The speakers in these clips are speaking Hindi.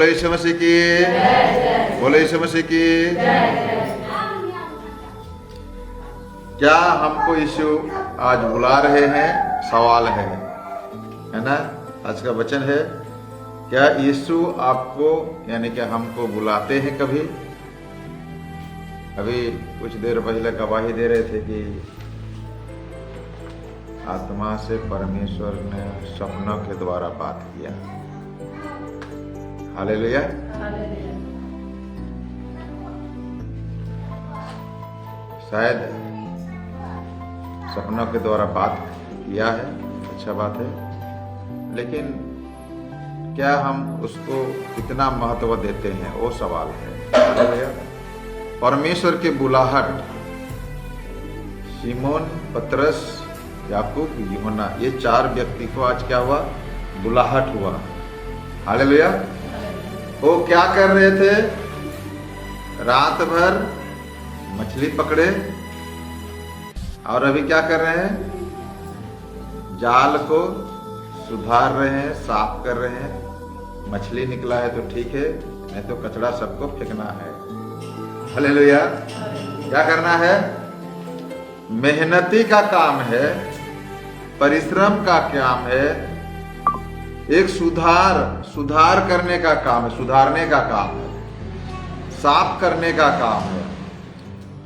बोले यीशु मसीह की, बोले यीशु मसीह की। क्या हमको यीशु आज बुला रहे हैं? सवाल है ना? आज का वचन है, क्या यीशु आपको यानी कि हमको बुलाते हैं कभी? अभी कुछ देर पहले गवाही दे रहे थे कि आत्मा से परमेश्वर ने सपनों के द्वारा बात किया। हालेलुया। शायद सपनों के द्वारा बात किया है, अच्छा बात है, लेकिन क्या हम उसको कितना महत्व देते हैं वो सवाल है। हालेलुया। परमेश्वर की बुलाहट, शिमोन, पतरस, याकूब, यूहन्ना, ये 4 व्यक्ति को आज क्या हुआ? बुलाहट हुआ। हालेलुया। वो क्या कर रहे थे? रात भर मछली पकड़े और अभी क्या कर रहे हैं? जाल को सुधार रहे हैं, साफ कर रहे हैं। मछली निकला है तो ठीक है, नहीं तो कचरा सबको फेंकना है। हालेलुया। क्या करना है? मेहनती का काम है, परिश्रम का काम है, एक सुधार करने का काम है, सुधारने का काम है, साफ करने का काम है।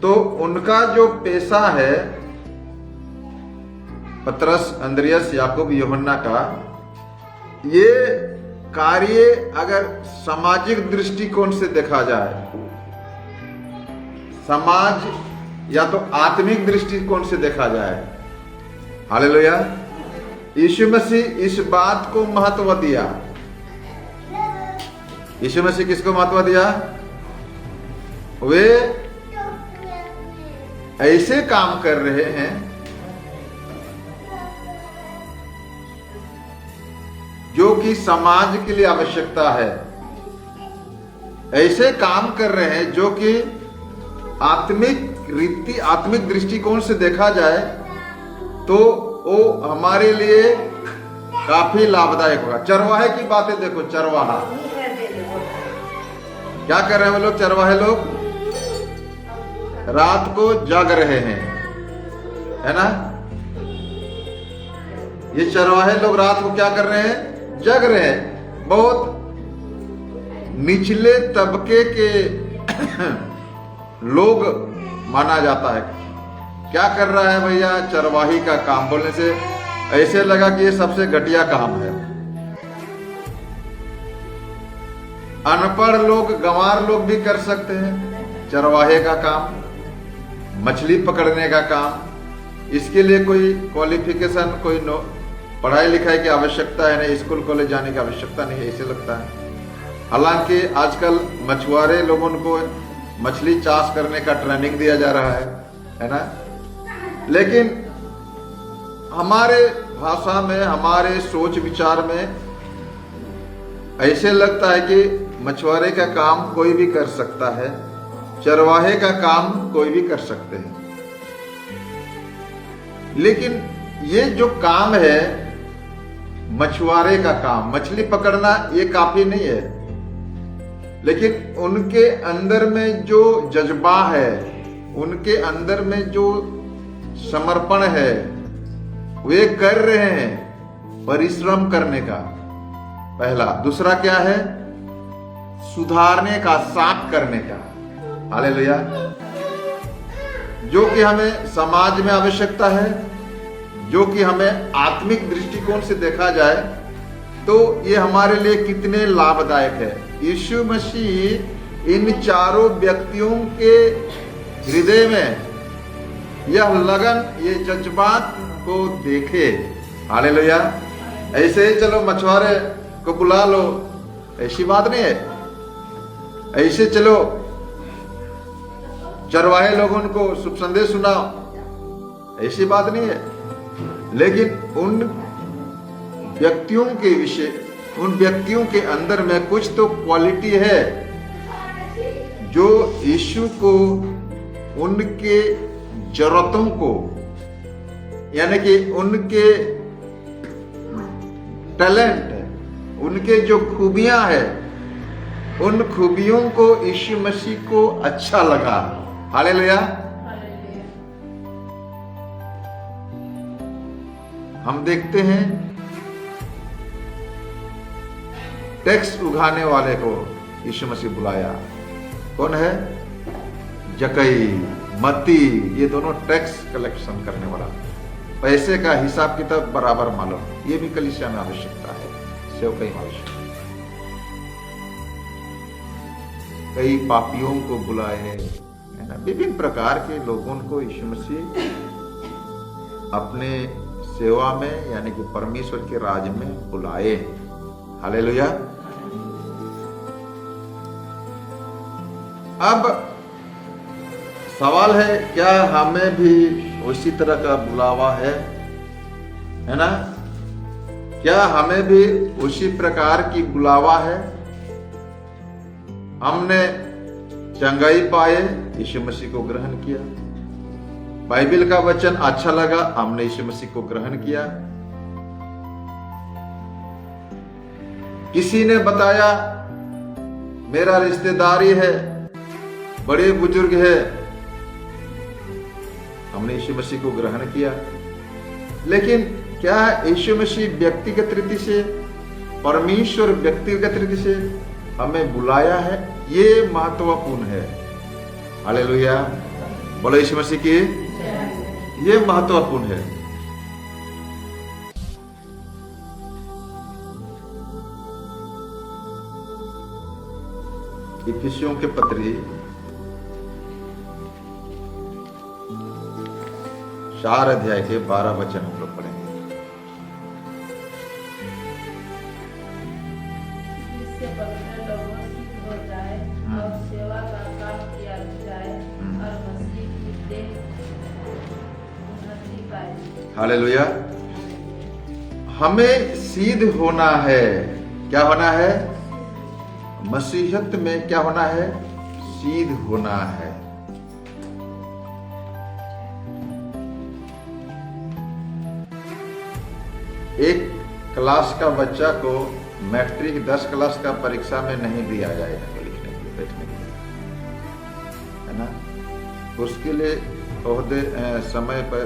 तो उनका जो पेशा है, पतरस, अंद्रियास, याकूब, यूहन्ना का, ये कार्य अगर सामाजिक दृष्टिकोण से देखा जाए, समाज या तो आत्मिक दृष्टिकोण से देखा जाए, हालेलुया, यीशु मसीह इस बात को महत्व दिया। यीशु मसीह किसको महत्व दिया? वे ऐसे काम कर रहे हैं जो कि समाज के लिए आवश्यकता है, ऐसे काम कर रहे हैं जो कि आत्मिक दृष्टिकोण से देखा जाए तो वो हमारे लिए काफी लाभदायक होगा। चरवाहे की बातें देखो, चरवाहा क्या कर रहे हैं? वो लोग, चरवाहे लोग रात को जाग रहे हैं, है ना? ये चरवाहे लोग रात को क्या कर रहे हैं? जग रहे हैं। बहुत निचले तबके के लोग माना जाता है। क्या कर रहा है भैया? चरवाही का काम। बोलने से ऐसे लगा कि ये सबसे घटिया काम है। अनपढ़ लोग, गंवार लोग भी कर सकते हैं चरवाहे का काम, मछली पकड़ने का काम। इसके लिए कोई क्वालिफिकेशन, कोई पढ़ाई लिखाई की आवश्यकता है नहीं, स्कूल कॉलेज जाने की आवश्यकता नहीं है, ऐसे लगता है। हालांकि आजकल मछुआरे लोगों को मछली चाष करने का ट्रेनिंग दिया जा रहा है ना? लेकिन हमारे भाषा में, हमारे सोच विचार में ऐसे लगता है कि मछुआरे का काम कोई भी कर सकता है, चरवाहे का काम कोई भी कर सकते हैं। लेकिन ये जो काम है मछुआरे का काम, मछली पकड़ना, ये काफी नहीं है। लेकिन उनके अंदर में जो जज्बा है, उनके अंदर में जो समर्पण है, वे कर रहे हैं परिश्रम करने का, पहला। दूसरा क्या है? सुधारने का, साफ करने का। हालेलुया। जो कि हमें समाज में आवश्यकता है, जो कि हमें आत्मिक दृष्टिकोण से देखा जाए तो ये हमारे लिए कितने लाभदायक है। यीशु मसीह इन 4 व्यक्तियों के हृदय में यह लगन, ये जज्बात को देखे। हालेलुया। ऐसे ही चलो मछुआरे को बुला लो, ऐसी बात नहीं है। ऐसे चलो चरवाहे लोगों को शुभ संदेश सुनाओ, ऐसी बात नहीं है। लेकिन उन व्यक्तियों के विषय, उन व्यक्तियों के अंदर में कुछ तो क्वालिटी है जो यीशु को, उनके जरूरतों को, यानी कि उनके टैलेंट, उनके जो खूबियां है, उन खूबियों को यीशु मसीह को अच्छा लगा। हालेलुया। हम देखते हैं टैक्स उगाने वाले को यीशु मसीह बुलाया। कौन है? जकई, मत्ती, ये दोनों टैक्स कलेक्शन करने वाला, पैसे का हिसाब किताब बराबर मालूम। ये भी कलीसिया में आवश्यकता है, सेवकाई में आवश्यकता। कई पापियों को बुलाए, है ना, विभिन्न प्रकार के लोगों को यीशु मसीह अपने सेवा में यानी कि परमेश्वर के राज में बुलाए। हालेलुया। अब सवाल है, क्या हमें भी उसी तरह का बुलावा है ना? क्या हमें भी उसी प्रकार की बुलावा है? हमने चंगाई पाए, यीशु मसीह को ग्रहण किया। बाइबल का वचन अच्छा लगा, हमने यीशु मसीह को ग्रहण किया। किसी ने बताया मेरा रिश्तेदारी है, बड़े बुजुर्ग है, हमने यीशु मसीह को ग्रहण किया। लेकिन क्या यीशु मसीह व्यक्तिगत रीति से, परमेश्वर व्यक्तिगत रीति से हमें बुलाया है? ये महत्वपूर्ण है। हालेलुया। बोलो यीशु मसीह की, ये महत्वपूर्ण है। इफिसियों के पत्री 4 अध्याय के 12 वचन हम लोग पढ़ेंगे। जिससे पवित्र लोगों सिद्ध हो जाए और सेवा का काम किया जाए और मसीह की देह उन्नति पाए। हालेलुया। हमें सिद्ध होना है। क्या होना है? मसीहत में क्या होना है? सिद्ध होना है। एक क्लास का बच्चा को मैट्रिक 10 क्लास का परीक्षा में नहीं दिया जाएगा लिखने के लिए, बैठने के लिए, है ना। उसके लिए ओहदे समय पर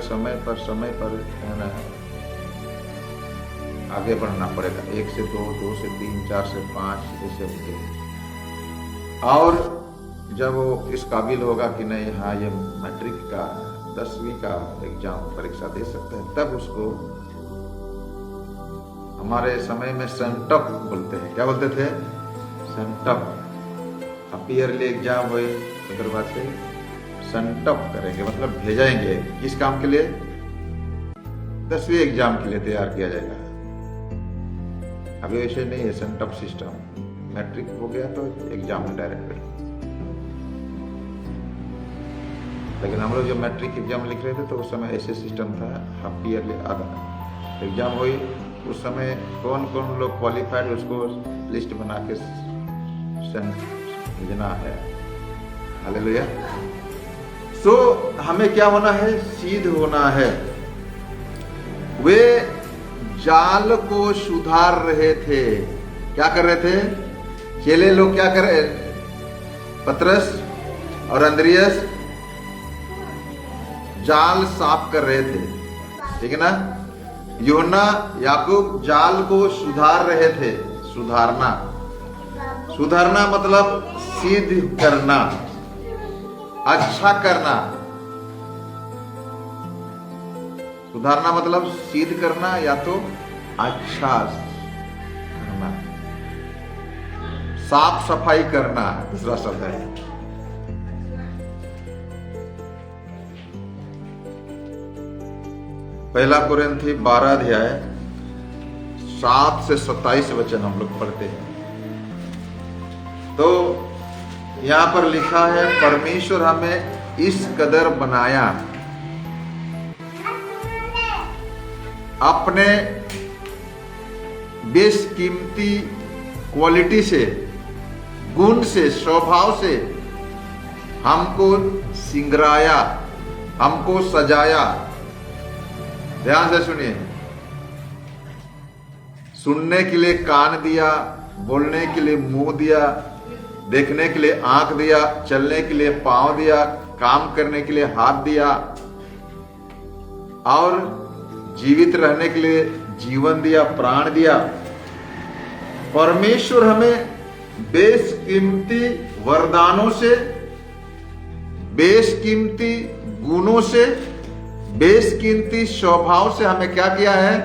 है ना आगे बढ़ना पड़ेगा। 1 से 2, 2 से 3, 4 से 5 ऐसे होते हैं। और जब वो इस काबिल होगा कि नहीं, हाँ ये मैट्रिक का 10वीं का एग्जाम परीक्षा दे सकते हैं, तब उसको हमारे समय में सेंटअप बोलते हैं। क्या बोलते थे? सेंटअप। अब ईयरली एग्जाम हुए उधर बाद से सेंटअप करेंगे, मतलब भेजेंगे। किस काम के लिए? 10वीं एग्जाम के लिए तैयार किया जाएगा। अभी वैसे नहीं है सेंटअप सिस्टम। मैट्रिक हो गया तो एग्जाम में डायरेक्ट। लेकिन हम लोग जब मैट्रिक एग्जाम लिख रहे थे तो उस समय ऐसे सिस्टम था, हाफ ईयरली आधा एग्जाम हुई। उस समय कौन कौन लोग क्वालिफाइड, उसको लिस्ट बना के भेजना है। हालेलुया। सो हमें क्या होना है? सिद्ध होना है। वे जाल को सुधार रहे थे। क्या कर रहे थे? चेले लोग क्या कर रहे? पतरस और अंद्रियास जाल साफ कर रहे थे, ठीक है ना। यूहन्ना, याकूब जाल को सुधार रहे थे। सुधारना मतलब सिद्ध करना, अच्छा करना। सुधारना मतलब सिद्ध करना या तो अच्छा करना, साफ सफाई करना दूसरा शब्द है। पहला कुरिन्थी 12 अध्याय 7 से 27 वचन हम लोग पढ़ते हैं। तो यहां पर लिखा है, परमेश्वर हमें इस कदर बनाया, अपने बेशकीमती क्वालिटी से, गुण से, स्वभाव से हमको सिंगराया, हमको सजाया। ध्यान से सुनिए। सुनने के लिए कान दिया, बोलने के लिए मुंह दिया, देखने के लिए आंख दिया, चलने के लिए पांव दिया, काम करने के लिए हाथ दिया और जीवित रहने के लिए जीवन दिया, प्राण दिया। परमेश्वर हमें बेशकीमती वरदानों से, बेशकीमती गुणों से, बेशकीमती स्वभाव से हमें क्या किया है?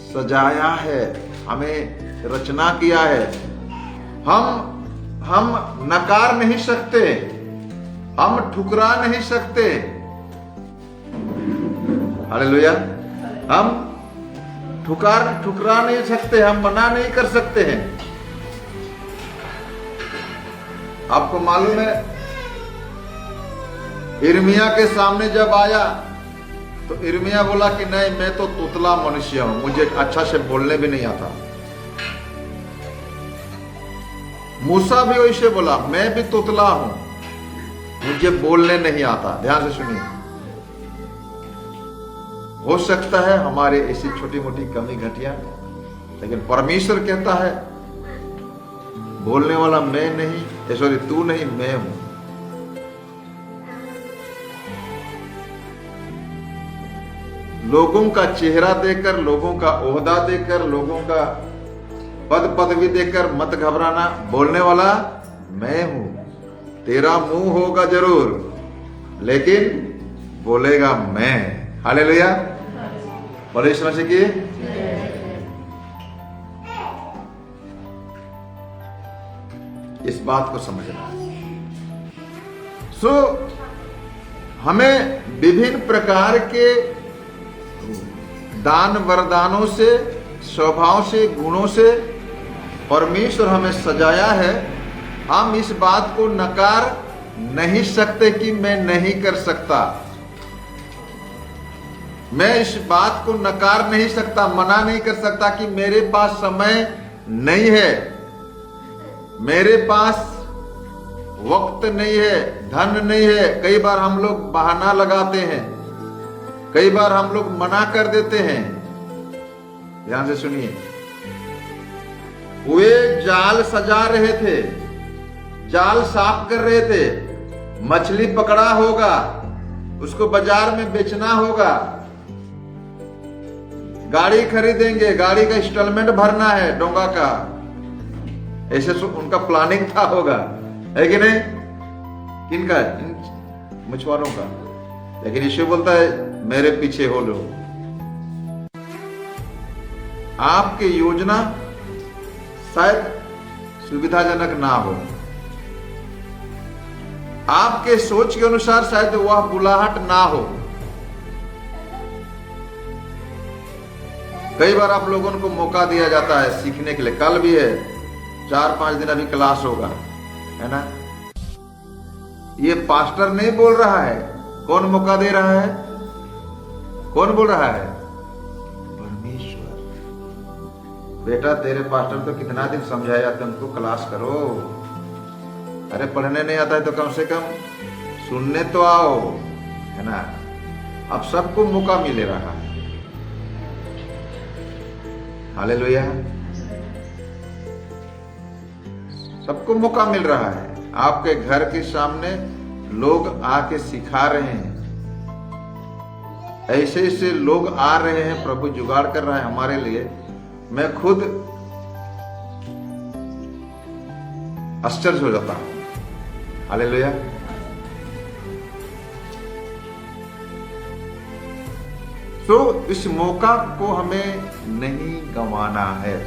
सजाया है, हमें रचना किया है। हम नकार नहीं सकते, हम ठुकरा नहीं सकते। हालेलुया। हम ठुकरा नहीं सकते, हम मना नहीं कर सकते हैं। आपको मालूम है, यिर्मयाह के सामने जब आया तो यिर्मयाह बोला कि नहीं, मैं तो तुतला मनुष्य हूं, मुझे अच्छा से बोलने भी नहीं आता। मूसा भी वैसे बोला, मैं भी तुतला हूं, मुझे बोलने नहीं आता। ध्यान से सुनिए। हो सकता है हमारे ऐसी छोटी मोटी कमी घटिया, लेकिन परमेश्वर कहता है बोलने वाला मैं नहीं, सॉरी तू नहीं, मैं हूं। लोगों का चेहरा देखकर, लोगों का ओहदा देखकर, लोगों का पद पदवी देखकर मत घबराना। बोलने वाला मैं हूं। तेरा मुंह होगा जरूर, लेकिन बोलेगा मैं। हालेलुया। परमेश्वर से की इस बात को समझना। हमें विभिन्न प्रकार के दान वरदानों से, स्वभाव से, गुणों से परमेश्वर हमें सजाया है। हम इस बात को नकार नहीं सकते कि मैं नहीं कर सकता। मैं इस बात को नकार नहीं सकता, मना नहीं कर सकता कि मेरे पास समय नहीं है, मेरे पास वक्त नहीं है, धन नहीं है। कई बार हम लोग बहाना लगाते हैं, कई बार हम लोग मना कर देते हैं। ध्यान से सुनिए। वे जाल सजा रहे थे, जाल साफ कर रहे थे, मछली पकड़ा होगा, उसको बाजार में बेचना होगा, गाड़ी खरीदेंगे, गाड़ी का इंस्टॉलमेंट भरना है, डोंगा का, ऐसे उनका प्लानिंग था होगा, है कि नहीं? किनका? मछुआरों का। लेकिन यीशु बोलता है मेरे पीछे हो लो। आपकी योजना शायद सुविधाजनक ना हो, आपके सोच के अनुसार शायद वह बुलाहट ना हो। कई बार आप लोगों को मौका दिया जाता है सीखने के लिए। कल भी है, 4-5 दिन अभी क्लास होगा, है ना? ये पास्टर नहीं बोल रहा है। कौन मौका दे रहा है? कौन बोल रहा है? परमेश्वर। बेटा तेरे पास्टर तो कितना दिन समझाया, तुमको क्लास करो। अरे पढ़ने नहीं आता है तो कम से कम सुनने तो आओ, है ना? अब सबको मौका मिल रहा है। हालेलुया। सबको मौका मिल रहा है। आपके घर के सामने लोग आके सिखा रहे हैं, ऐसे ऐसे लोग आ रहे हैं, प्रभु जुगाड़ कर रहा है हमारे लिए। मैं खुद आश्चर्य हो जाता हूं। हालेलुया। तो इस मौका को हमें नहीं गंवाना है।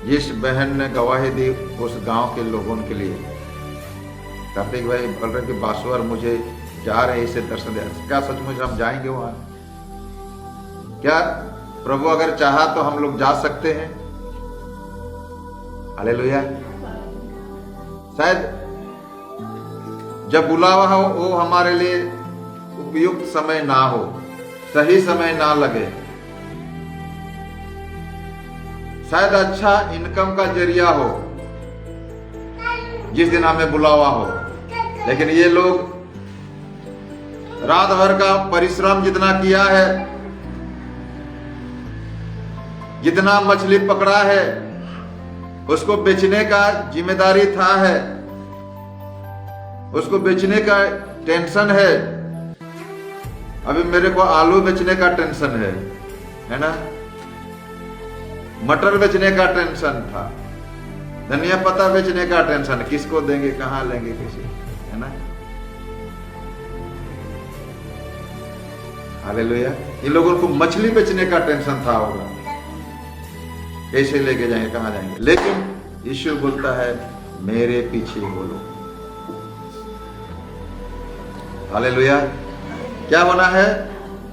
जिस बहन ने गवाही दी उस गांव के लोगों के लिए, कार्तिक भाई बोल रहे कि बासुअर मुझे जा रहे इसे दर्शन दे। क्या सचमुच हम जाएंगे वहां? क्या प्रभु अगर चाहा तो हम लोग जा सकते हैं? हालेलुया। शायद जब बुलावा हो वो हमारे लिए उपयुक्त समय ना हो, सही समय ना लगे, शायद अच्छा इनकम का जरिया हो जिस दिन हमें बुलावा हो। लेकिन ये लोग रात भर का परिश्रम जितना किया है, जितना मछली पकड़ा है, उसको बेचने का जिम्मेदारी था है, उसको बेचने का टेंशन है। अभी मेरे को आलू बेचने का टेंशन है ना, मटर बेचने का टेंशन था, धनिया पत्ता बेचने का टेंशन, किसको देंगे, कहां लेंगे, किसी, है ना। हालेलुया। इन लोगों को मछली बेचने का टेंशन था होगा, कैसे लेके जाएंगे, कहां जाएंगे। लेकिन यीशु बोलता है मेरे पीछे हो लो। हालेलुया। क्या होना है?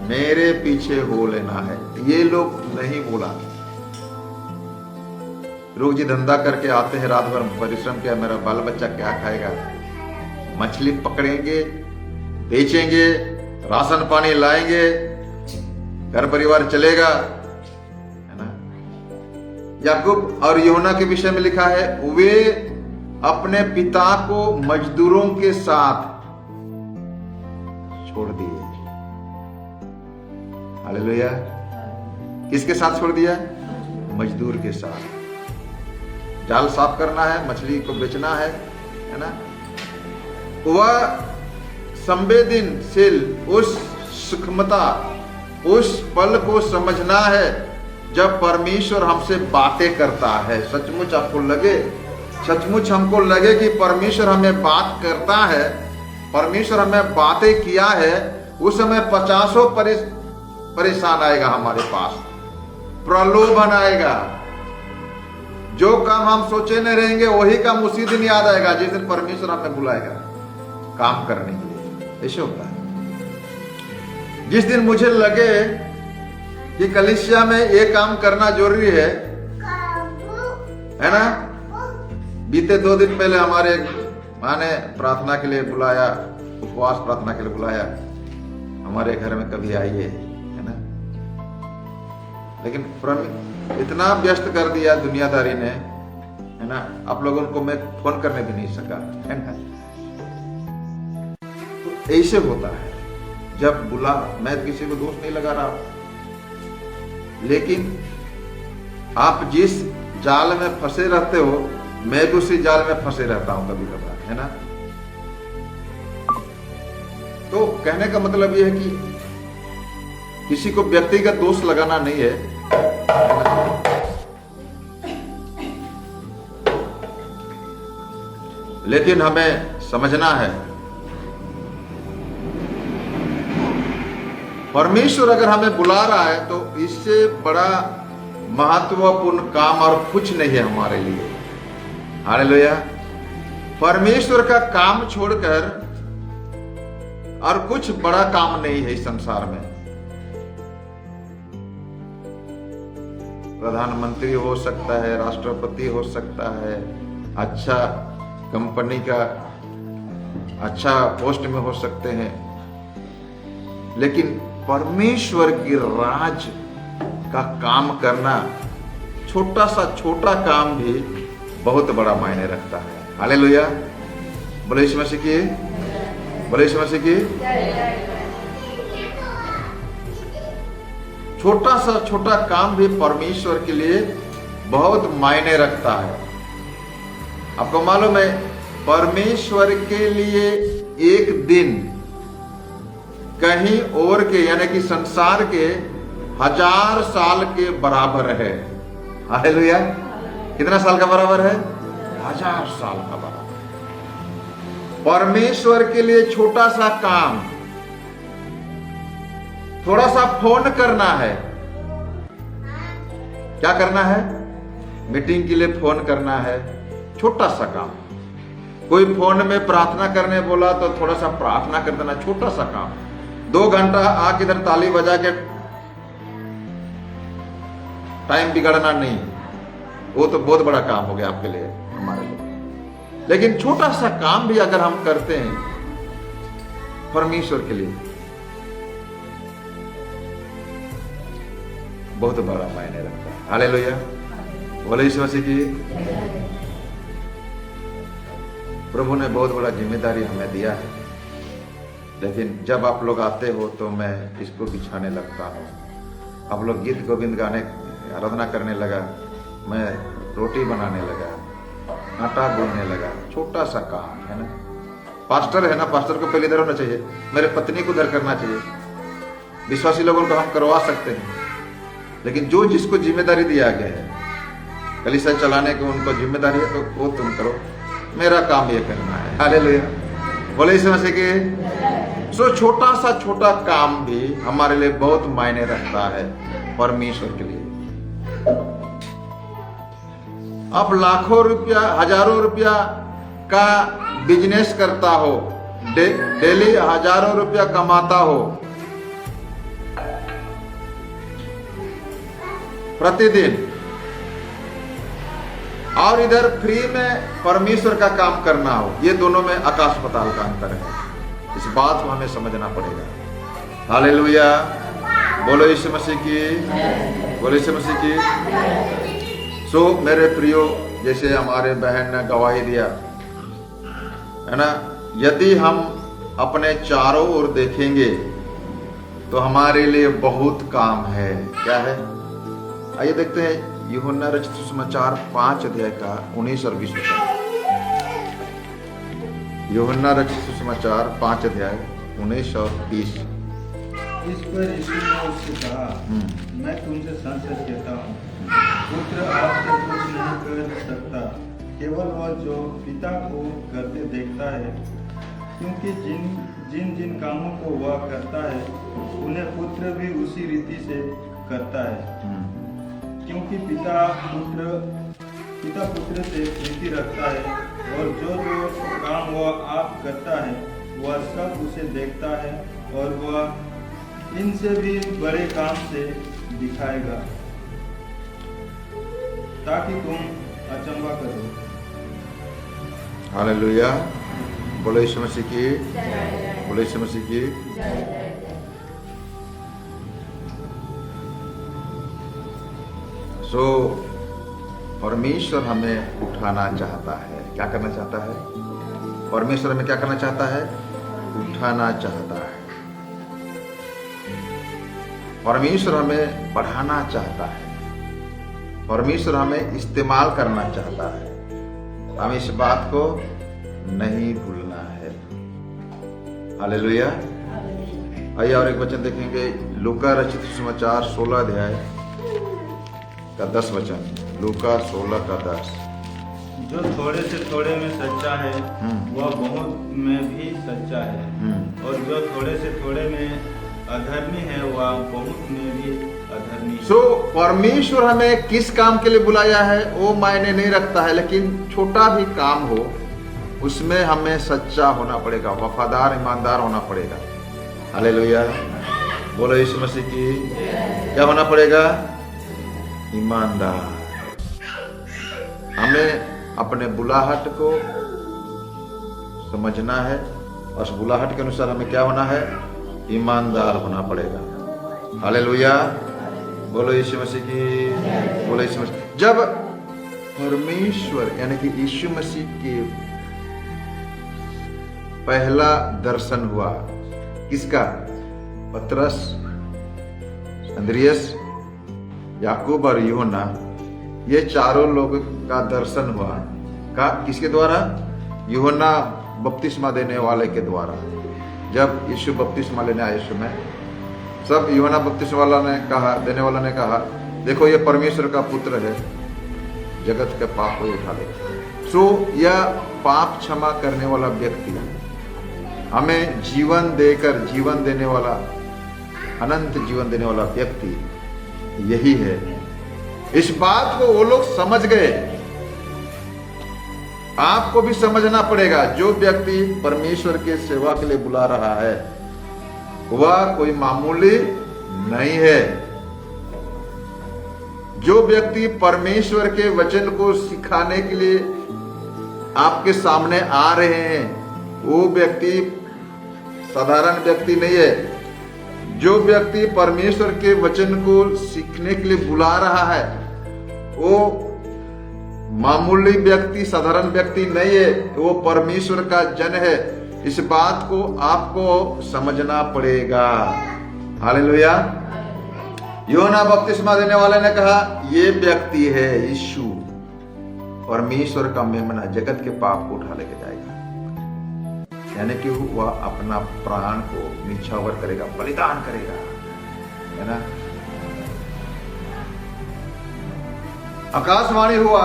मेरे पीछे हो लेना है। ये लोग नहीं बोला। रोजी धंधा करके आते हैं, रात भर परिश्रम किया, मेरा बाल बच्चा क्या खाएगा, मछली पकड़ेंगे, बेचेंगे, राशन पानी लाएंगे, घर परिवार चलेगा, है ना। याकूब और यूहन्ना के विषय में लिखा है वे अपने पिता को मजदूरों के साथ छोड़ दिए। हालेलुया। किसके साथ छोड़ दिया? मजदूर के साथ। जाल साफ करना है, मछली को बेचना है ना। वह संवेदनशील, उस सूक्ष्मता, उस पल को समझना है जब परमेश्वर हमसे बातें करता है। सचमुच आपको लगे, सचमुच हमको लगे कि परमेश्वर हमें बात करता है, परमेश्वर हमें बातें किया है, उस समय 50 परेशान आएगा हमारे पास, प्रलोभन आएगा। जो काम हम सोचे नहीं रहेंगे वही काम उसी दिन याद आएगा जिस दिन परमेश्वर हमें बुलाएगा काम करने के लिए। ऐसे होता है। जिस दिन मुझे लगे कि कलीसिया में ये काम करना जरूरी है ना। बीते 2 दिन पहले हमारे माँ ने प्रार्थना के लिए बुलाया, उपवास प्रार्थना के लिए बुलाया, हमारे घर में कभी आइए, है ना। लेकिन इतना व्यस्त कर दिया दुनियादारी ने, है ना, आप लोगों को मैं फोन करने भी नहीं सका, है ना। तो ऐसे होता है जब मैं किसी को दोष नहीं लगा रहा, लेकिन आप जिस जाल में फंसे रहते हो, मैं भी उसी जाल में फंसे रहता हूं कभी कभार, है ना। तो कहने का मतलब यह है कि किसी को व्यक्तिगत दोष लगाना नहीं है, लेकिन हमें समझना है परमेश्वर अगर हमें बुला रहा है तो इससे बड़ा महत्वपूर्ण काम और कुछ नहीं है हमारे लिए। हालेलुया। परमेश्वर का काम छोड़कर और कुछ बड़ा काम नहीं है इस संसार में। प्रधानमंत्री हो सकता है, राष्ट्रपति हो सकता है, अच्छा कंपनी का अच्छा पोस्ट में हो सकते हैं, लेकिन परमेश्वर की राज का काम करना, छोटा काम भी बहुत बड़ा मायने रखता है। हालेलुया। बोले यीशु मसीह की, बोले यीशु मसीह की। छोटा काम भी परमेश्वर के लिए बहुत मायने रखता है। आपको मालूम है परमेश्वर के लिए एक दिन कहीं और के यानी कि संसार के 1000 साल के बराबर है। हालेलुया। कितना साल का बराबर है? 1000 साल का बराबर। परमेश्वर के लिए छोटा सा काम, थोड़ा सा फोन करना है। क्या करना है? मीटिंग के लिए फोन करना है, छोटा सा काम। कोई फोन में प्रार्थना करने बोला तो थोड़ा सा प्रार्थना कर देना, छोटा सा काम। 2 घंटा आके इधर ताली बजा के टाइम बिगाड़ना नहीं, वो तो बहुत बड़ा काम हो गया आपके लिए, हमारे लिए। लेकिन छोटा सा काम भी अगर हम करते हैं परमेश्वर के लिए, बहुत बड़ा मायने रखता है। हालेलुया। बोले यीशु मसीह की। प्रभु ने बहुत बड़ा जिम्मेदारी हमें दिया है, लेकिन जब आप लोग आते हो तो मैं इसको बिछाने लगता हूँ। आप लोग गीत गोविंद गाने, आराधना करने लगा, मैं रोटी बनाने लगा, आटा गूंथने लगा, छोटा सा काम है ना। पास्टर है ना, पास्टर को पहले इधर होना चाहिए, मेरे पत्नी को उधर करना चाहिए। विश्वासी लोगों को हम करवा सकते हैं, लेकिन जो जिसको जिम्मेदारी दिया गया है, कलीसिया चलाने की उनको जिम्मेदारी है, तो वो तुम करो, मेरा काम ये करना है। हालेलुया, बोले यीशु मसीह की। सो छोटा काम भी हमारे लिए बहुत मायने रखता है परमेश्वर के लिए। आप लाखों रुपया, हजारों रुपया का बिजनेस करता हो, डेली हजारों रुपया कमाता हो, प्रतिदिन, और इधर फ्री में परमेश्वर का काम करना हो, ये दोनों में आकाश पाताल का अंतर है। इस बात को हमें समझना पड़ेगा। हालेलुया, बोलो यीशु मसीह की, बोलो यीशु मसीह की। सो मेरे प्रियो, जैसे हमारे बहन ने गवाही दिया है ना, यदि हम अपने चारों ओर देखेंगे तो हमारे लिए बहुत काम है। क्या है? आइए देखते हैं यूहन्ना रचित सुसमाचार 5 अध्याय का 19 और 20 वचन। यूहन्ना रचित सुसमाचार 5 अध्याय 19 और 20। इस पर यीशु ने उससे कहा, मैं तुमसे सच सच कहता हूँ, पुत्र आपसे कुछ नहीं कर सकता, केवल वह जो पिता को करते देखता है, क्योंकि जिन जिन कामों को वह करता है उन्हें पुत्र भी उसी रीति से करता है। क्योंकि पिता पुत्र से प्रीति रखता है, और जो जो काम वह आप करता है वह सब उसे देखता है, और वह इनसे भी बड़े काम से दिखाएगा, ताकि तुम अचंभा करो। हालेलुया, बोलो यीशु मसीह की, बोलो यीशु मसीह की। सो परमेश्वर हमें उठाना चाहता है। क्या करना चाहता है? परमेश्वर हमें क्या करना चाहता है? उठाना चाहता है। परमेश्वर हमें बढ़ाना चाहता है। परमेश्वर हमें इस्तेमाल करना चाहता है। हमें इस बात को नहीं भूलना है। हालेलुया। आइए और एक वचन देखेंगे, लूका रचित सुसमाचार 16 अध्याय का 10 वचन। लूका 16 का 10। जो थोड़े से थोड़े में सच्चा है वह बहुत में भी सच्चा है, और जो थोड़े से थोड़े में अधर्मी है वह बहुत में भी अधर्मी है। सो परमेश्वर हमें किस काम के लिए बुलाया है वो मायने नहीं रखता है, लेकिन छोटा भी काम हो उसमें हमें सच्चा होना पड़ेगा, वफादार ईमानदार होना पड़ेगा। हालेलुया, बोलो यीशु मसीह की। क्या होना पड़ेगा? ईमानदार। हमें अपने बुलाहट को समझना है, और उस बुलाहट के अनुसार हमें क्या होना है? ईमानदार होना पड़ेगा। हालेलुया, बोलो यीशु मसीह की, बोलो यीशु मसीह। जब परमेश्वर यानी कि यीशु मसीह के पहला दर्शन हुआ, किसका? पतरस, अंद्रियस, याकूब और यूहन्ना, ये चारों लोग का दर्शन हुआ। का किसके द्वारा? यूहन्ना बपतिस्मा देने वाले के द्वारा। जब यीशु बपतिस्मा लेने आए यीशु में, सब यूहन्ना बपतिस्मा वाला ने कहा, देने वाला ने कहा, देखो ये परमेश्वर का पुत्र है, जगत के पाप को उठा ले। सो यह पाप क्षमा करने वाला व्यक्ति, हमें जीवन देकर जीवन देने वाला, अनंत जीवन देने वाला व्यक्ति यही है। इस बात को वो लोग समझ गए। आपको भी समझना पड़ेगा। जो व्यक्ति परमेश्वर के सेवा के लिए बुला रहा है वह कोई मामूली नहीं है। जो व्यक्ति परमेश्वर के वचन को सिखाने के लिए आपके सामने आ रहे हैं वो व्यक्ति साधारण व्यक्ति नहीं है। जो व्यक्ति परमेश्वर के वचन को सीखने के लिए बुला रहा है वो मामूली व्यक्ति, साधारण व्यक्ति नहीं है, वो परमेश्वर का जन है। इस बात को आपको समझना पड़ेगा। हालेलुया। यूहन्ना बपतिस्मा देने वाले ने कहा ये व्यक्ति है यीशु, परमेश्वर का मेमना जगत के पाप को उठा लेके जाएगा। यानी कि वह अपना प्राण को निछावर करेगा, बलिदान करेगा, है ना। आकाशवाणी हुआ,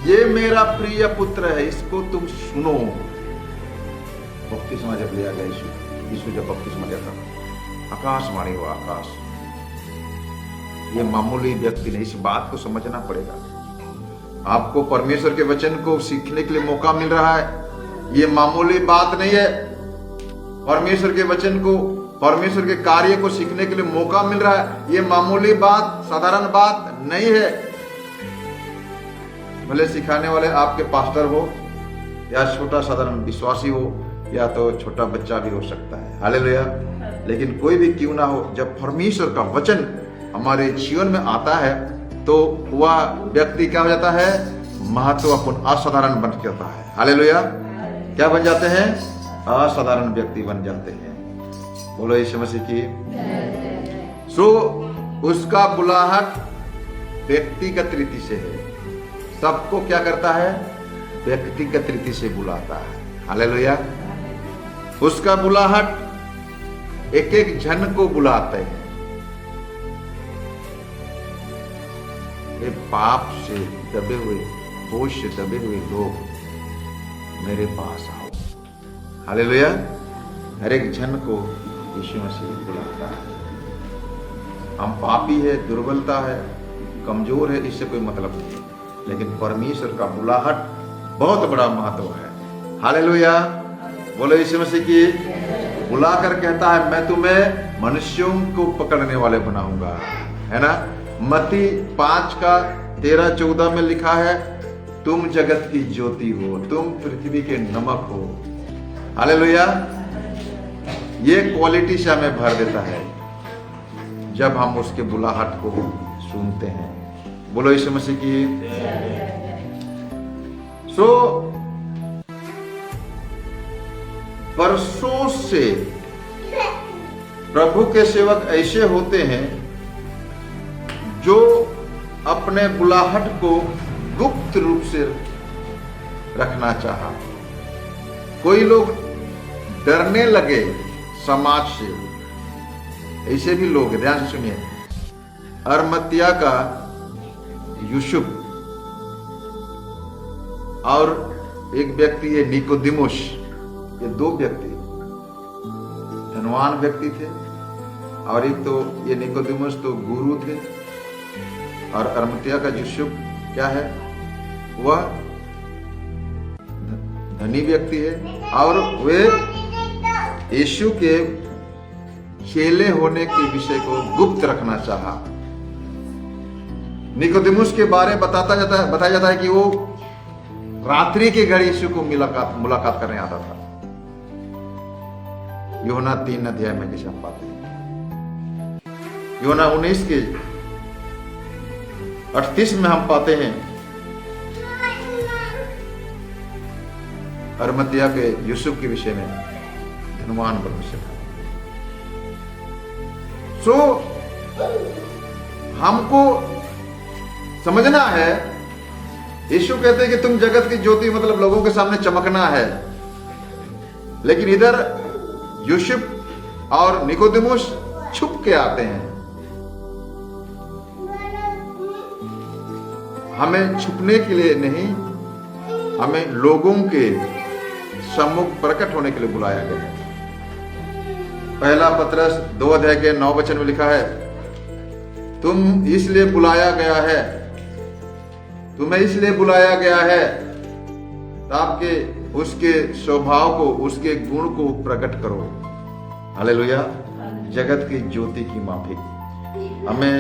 ये मेरा प्रिय पुत्र है, इसको तुम सुनो। बपतिस्मा जब लिया गया यीशु जब बपतिस्मा लेता, आकाशवाणी हुआ, आकाश। ये मामूली व्यक्ति नहीं, इस बात को समझना पड़ेगा। आपको परमेश्वर के वचन को सीखने के लिए मौका मिल रहा है, ये मामूली बात नहीं है। परमेश्वर के वचन को, परमेश्वर के कार्य को सीखने के लिए मौका मिल रहा है, ये मामूली बात, साधारण बात नहीं है। भले सिखाने वाले आपके पास्टर हो या छोटा साधारण विश्वासी हो या तो छोटा बच्चा भी हो सकता है, हालेलुया। लेकिन कोई भी क्यों ना हो, जब परमेश्वर का वचन हमारे जीवन में आता है तो वह व्यक्ति क्या हो जाता है, महत्वपूर्ण, असाधारण बन जाता है, हालेलुया। क्या बन जाते हैं, असाधारण व्यक्ति बन जाते हैं। बोलो यीशु मसीह की। सो उसका बुलाहट व्यक्तिगत रीति से है, सबको क्या करता है, व्यक्तिगत रीति से बुलाता है, हालेलुया। उसका बुलाहट एक एक जन को बुलाते हैं। ये पाप से दबे हुए, बोझ से दबे हुए लोग मेरे पास आओ, हालेलुया। हर एक जन को यीशु मसीह बुलाता है। हम पापी है, दुर्बलता है, कमजोर है, इससे कोई मतलब नहीं, लेकिन परमेश्वर का बुलाहट बहुत बड़ा महत्व है, हालेलुया। बोलो यीशु मसीह की। बुलाकर कहता है, मैं तुम्हें मनुष्यों को पकड़ने वाले बनाऊंगा, है ना। मत्ती 5:13-14 में लिखा है, तुम जगत की ज्योति हो, तुम पृथ्वी के नमक हो, हालेलुया। ये क्वालिटी से हमें भर देता है जब हम उसके बुलाहट को सुनते हैं। बोलो यीशु मसीह की। सो वर्षों से प्रभु के सेवक ऐसे होते हैं जो अपने बुलाहट को गुप्त रूप से रखना चाहा। कोई लोग डरने लगे समाज से, ऐसे भी लोग, ध्यान से सुनिए। अरमतिया का यूसुफ और एक व्यक्ति है निकोदिमुस, ये दो व्यक्ति धनवान व्यक्ति थे, और एक तो ये निकोदिमुस तो गुरु थे, और अरमतिया का यूसुफ क्या है, वह धनी व्यक्ति है, और वे यीशु के चेले होने के विषय को गुप्त रखना चाहा। निकोदिमुस के बारे में बताया जाता है कि वो रात्रि के घड़ी यीशु को मुलाकात करने आता था। यूहन्ना 3 अध्याय में जैसे हम पाते हैं, यूहन्ना 19 के 38 में हम पाते हैं, अरमतिया के यूसुफ के विषय में धनवान मनुष्य था। सो हमको समझना है, यीशु कहते हैं कि तुम जगत की ज्योति, मतलब लोगों के सामने चमकना है, लेकिन इधर यूसुफ और निकोदिमुस छुप के आते हैं। हमें छुपने के लिए नहीं, हमें लोगों के सम्मुख प्रकट होने के लिए बुलाया गया है। पहला पत्रस 2 अध्याय के 9 वचन में लिखा है, तुम इसलिए बुलाया गया है, तुम्हें इसलिए बुलाया गया है ताकि उसके स्वभाव को, उसके गुण को प्रकट करो, हालेलुया। जगत की ज्योति की माफिक हमें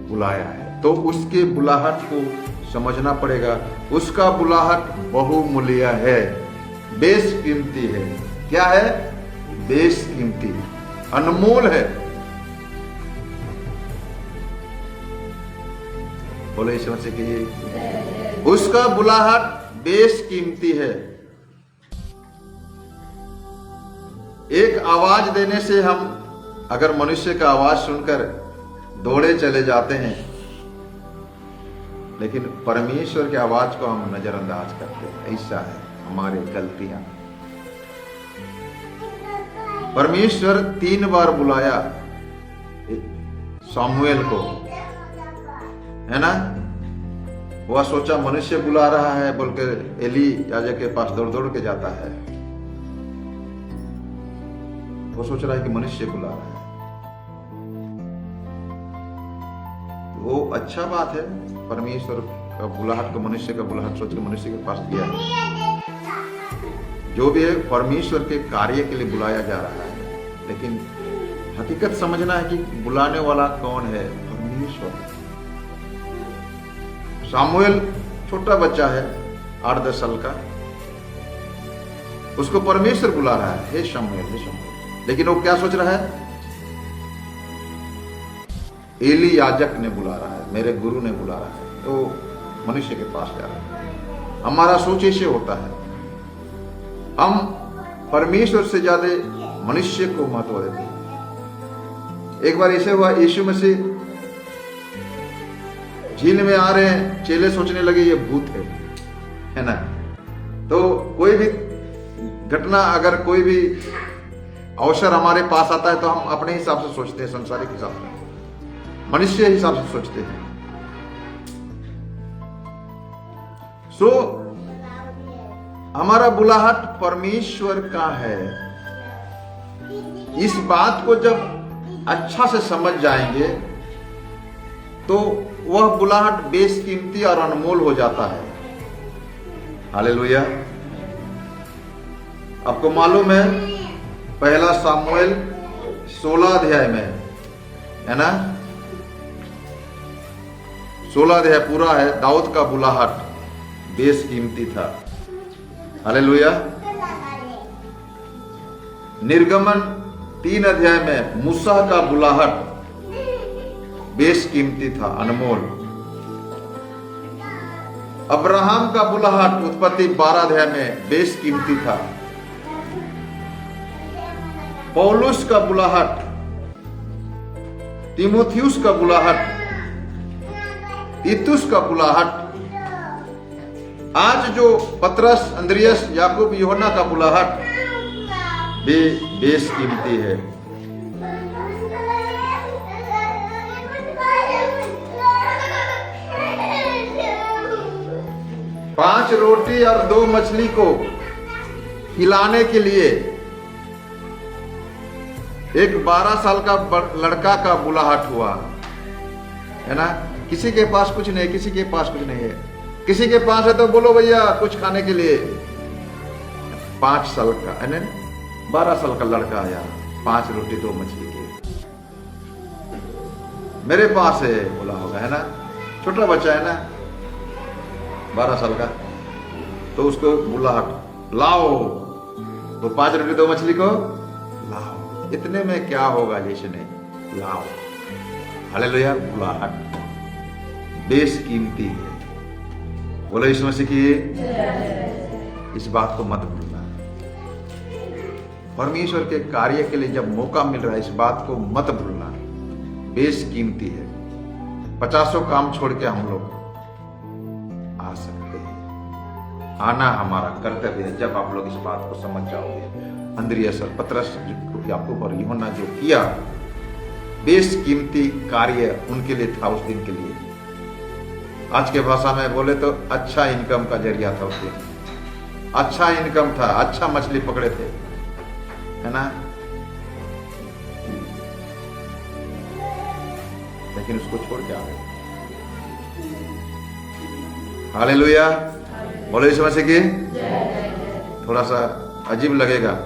बुलाया है, तो उसके बुलाहट को समझना पड़ेगा। उसका बुलाहट बहुमूल्य है, बेशकीमती है। क्या है? बेशकीमती, अनमोल है। बोले यीशु मसीह की। उसका बुलाहट बेशकीमती है। एक आवाज देने से हम अगर मनुष्य का आवाज सुनकर दौड़े चले जाते हैं लेकिन परमेश्वर की आवाज को हम नजरअंदाज करते हैं। ऐसा है हमारी गलतियां। परमेश्वर 3 बार बुलाया सामुएल को, है ना। वह सोचा मनुष्य बुला रहा है बोल के एली याजक के पास दौड़ दौड़ के जाता है। वो सोच रहा है कि मनुष्य बुला रहा है। वो अच्छा बात है, परमेश्वर का बुलाहट को, मनुष्य का बुलाहट सोच के मनुष्य के पास गया है। जो भी है परमेश्वर के कार्य के लिए बुलाया जा रहा है, लेकिन हकीकत समझना है कि बुलाने वाला कौन है, परमेश्वर। सामुएल छोटा बच्चा है, 8-10 साल का, उसको परमेश्वर बुला रहा है, हे सामुएल, हे सामुएल। लेकिन वो क्या सोच रहा है, एली याजक ने बुला रहा है, मेरे गुरु ने बुला रहा है, तो मनुष्य के पास जा रहा है। हमारा सोच ऐसे होता है, हम परमेश्वर से ज्यादा मनुष्य को महत्व देते हैं। एक बार ऐसे हुआ, यीशु मसीह झील में आ रहे हैं, चेले सोचने लगे ये भूत है ना। तो कोई भी घटना, अगर कोई भी अवसर हमारे पास आता है तो हम अपने हिसाब से सोचते हैं, संसारिक हिसाब से, मनुष्य हिसाब से सोचते हैं। सो हमारा बुलाहट परमेश्वर का है। इस बात को जब अच्छा से समझ जाएंगे तो वह बुलाहट बेशकीमती और अनमोल हो जाता है। हालेलुया। आपको मालूम है, पहला सामुएल 16 अध्याय में, है ना, 16 अध्याय पूरा है, दाऊद का बुलाहट बेशकीमती था। हालेलुया। निर्गमन 3 अध्याय में मूसा का बुलाहट बेशकीमती था, अनमोल। अब्राहम का बुलाहट उत्पत्ति 12 अध्याय में बेशकीमती था। पौलुस का बुलाहट, तीमुथियुस का बुलाहट, तीतुस का बुलाहट, आज जो पतरस, अंद्रियस, याकूब, यूहन्ना का बुलाहट भी बेशकीमती है। पांच रोटी और 2 मछली को खिलाने के लिए एक 12 साल का लड़का का बुलाहट हुआ, है ना। किसी के पास कुछ नहीं, किसी के पास कुछ नहीं है, किसी के पास है तो बोलो भैया कुछ खाने के लिए। 5 साल का, है ना, 12 साल का लड़का आया, 5 रोटी 2 मछली के, मेरे पास है बोला होगा, है ना। छोटा बच्चा है ना, 12 साल का, तो उसको बुलाहट, लाओ, तो 5 रोटी 2 मछली को लाओ। इतने में क्या होगा, जैसे नहीं, लाओ। हालेलुया। बुलाहट बेशकीमती है। बोलो यीशु मसीह की। इस बात को मत भूलना। परमेश्वर के कार्य के लिए जब मौका मिल रहा है, इस बात को मत भूलना, बेशकीमती है। 50 काम छोड़ के हम लोग आ सकते हैं। आना हमारा कर्तव्य है। जब आप लोग इस बात को समझ जाओगे, अंद्रियस और पतरस, याकूब और यूहन्ना जो किया, बेशकीमती कार्य उनके लिए था, उस दिन के लिए। आज के भाषा में बोले तो अच्छा इनकम का जरिया था उस दिन। अच्छा इनकम था, अच्छा मछली पकड़े थे, है ना। लेकिन उसको छोड़ के आ गए। हालेलुया। बोले यीशु मसीह की। थोड़ा सा अजीब लगेगा,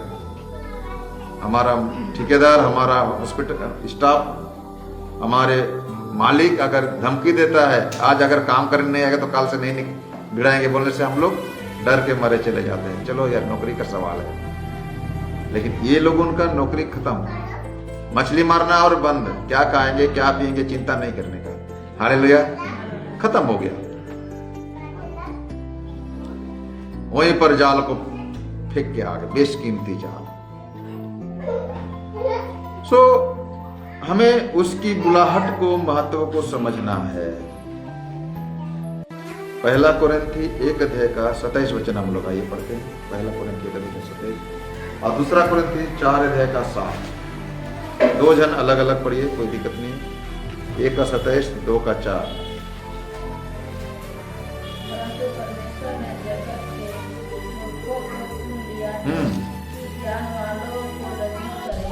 हमारा ठेकेदार, हमारा हॉस्पिटल स्टाफ, हमारे मालिक अगर धमकी देता है, आज अगर काम करने नहीं आएगा तो कल से नहीं भिड़ाएंगे बोलने से हम लोग डर के मारे चले जाते हैं। चलो यार, नौकरी का सवाल है। लेकिन ये लोग, उनका नौकरी खत्म, मछली मारना और बंद, क्या खाएंगे क्या पिएंगे चिंता नहीं करने का। हालेलुया। खत्म हो गया। वहीं पर जाल को फेंक के आ गए, बेशकीमती जाल। हमें उसकी बुलाहट को, महत्व को समझना है। पहला कुरिन्थी 1:27 हम लोग आइए पढ़ते हैं। पहला कुरिन्थी 1:27 और दूसरा कुरिन्थी 4:7। दो जन अलग अलग पढ़िए, कोई दिक्कत नहीं। 1:27, 2:4। परंतु परमेश्वर ने जगत के मूर्खों को चुन लिया है, ज्ञान वालों को लज्जित करे,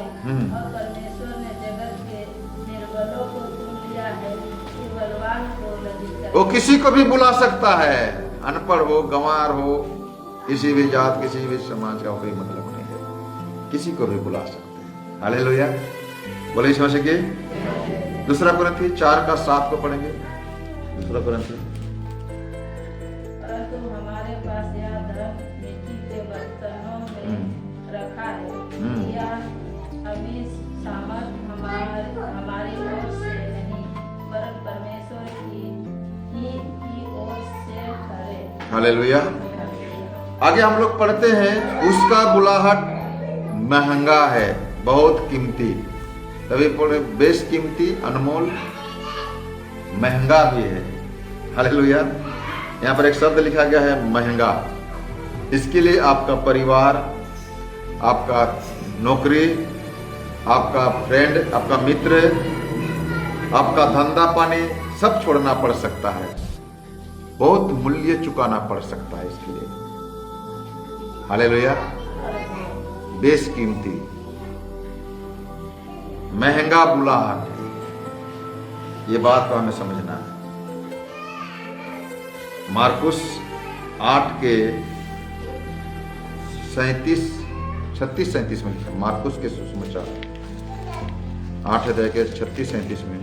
और परमेश्वर ने जगत के निर्बलों को चुन लिया है कि बलवान को लज्जित करे। वो किसी को भी बुला सकता है, अनपढ़ हो, गंवार हो, किसी भी जात, किसी भी समाज का कोई मतलब नहीं है, किसी को भी बुला सकते हैं। हालेलुया, बोले यीशु मसीह की। दूसरा कुरिन्थी 4:7 को पढ़ेंगे। दूसरा कुरिन्थी। परंतु हमारे पास यह धन मिट्टी के बर्तनों में रखा है, यह अभी सामर्थ हमारी ओर से नहीं, वरन परमेश्वर की ओर से है। हालेलुया। आगे हम लोग पढ़ते हैं, उसका बुलाहट महंगा है, बहुत कीमती। तभी पढ़े, बेश कीमती, अनमोल, महंगा भी है। हालेलुया। यहाँ पर एक शब्द लिखा गया है, महंगा। इसके लिए आपका परिवार, आपका नौकरी, आपका फ्रेंड, आपका मित्र, आपका धंधा पानी सब छोड़ना पड़ सकता है, बहुत मूल्य चुकाना पड़ सकता है इसके लिए। हालेलुया। बेश कीमती, महंगा बुलाहट, ये बात को हमें समझना है। मार्कुस 8:36-37 में लिखा। मार्कुस के सुसमाचार 8:36-37 में,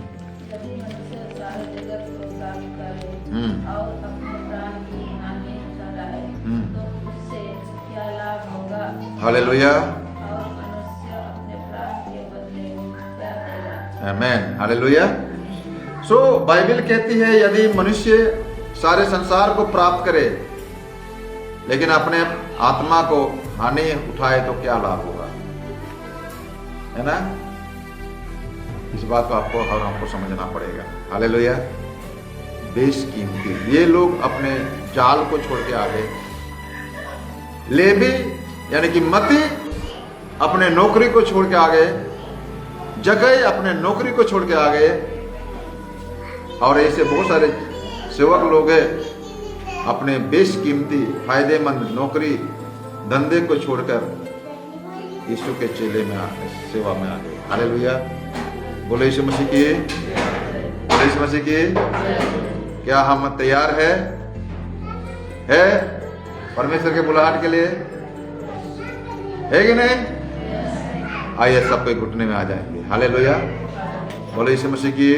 यदि मनुष्य सारे जगत को प्राप्त करे और अपने प्राण की हानि कराए, तो उससे क्या लाभ होगा? हालेलुया, और मनुष्य अपने प्राण के बदले क्या देगा? आमेन, हालेलुया। सो बाइबल कहती है, यदि मनुष्य सारे संसार को प्राप्त करे लेकिन अपने आत्मा को हानि उठाए तो क्या लाभ होगा, है ना? इस बात को हमको समझना पड़ेगा। हालेलुया। बेश कीमती, ये लोग अपने जाल को छोड़ के आ गए। लेवी यानी कि मती अपने नौकरी को छोड़ के आ गए, जगह अपने नौकरी को छोड़ के आ गए, और ऐसे बहुत सारे सेवक लोग हैं अपने बेश कीमती फायदेमंद नौकरी धंधे को छोड़कर यीशु के चेले में सेवा में आ गए। हालेलुया, बोले यीशु मसीह की, बोले यीशु मसीह की। क्या हम तैयार है परमेश्वर के बुलाहट के लिए, है कि नहीं? आइए सब कोई घुटने में आ जाएंगे। हालेलुया, बोले यीशु मसीह की।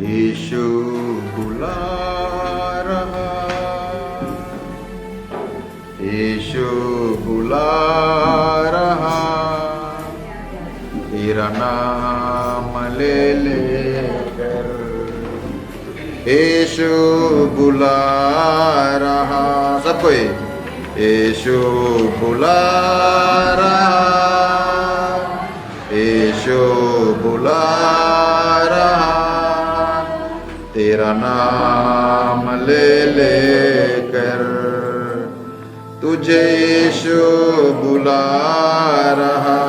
यीशु बुला रहा, यीशु बुला रहा, तेरा नाम ले लेकर। यीशु बुला रहा, सब कोई। यीशु बुला रहा, यीशु बुला रहा, तेरा नाम ले लेकर। तुझे यीशु बुला रहा,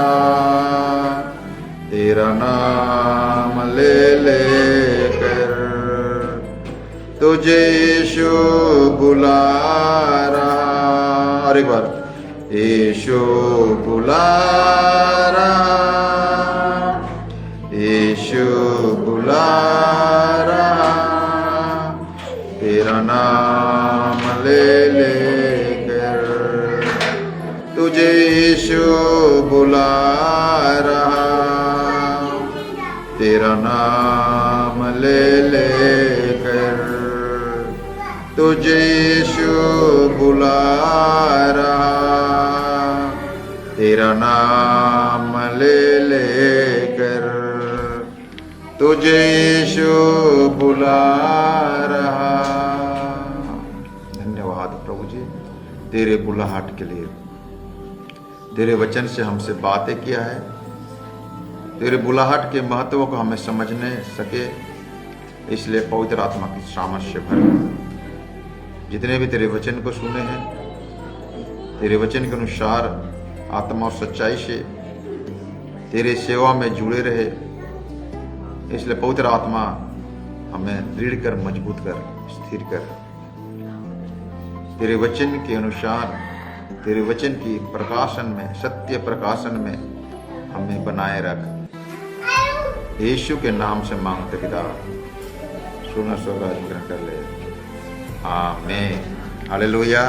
तेरा नाम ले लेकर। तुझे यीशु बुला रहा, और एक बार, यीशु बुला रहा, यीशु बुला रहा, तेरा नाम ले लेकर। तुझे यीशु बुला रहा, तेरा नाम ले लेकर। तुझे यीशु बुला रहा, तेरा नाम ले लेकर। तुझे यीशु बुला रहा। धन्यवाद प्रभु जी तेरे बुलाहट के लिए। तेरे वचन से हमसे बातें किया है, तेरे बुलाहट के महत्व को हमें समझने सके, इसलिए पवित्र आत्मा की सामर्थ्य भर। जितने भी तेरे वचन को सुने हैं, तेरे वचन के अनुसार आत्मा और सच्चाई से तेरे सेवा में जुड़े रहे, इसलिए पवित्र आत्मा हमें दृढ़ कर, मजबूत कर, स्थिर कर। तेरे वचन के अनुसार, तेरे वचन की प्रकाशन में, सत्य प्रकाशन में हमें बनाए रख। यीशु के नाम से मांगते पिता, सुना स्वर्ग ग्रहण कर ले। आमीन। हालेलुया।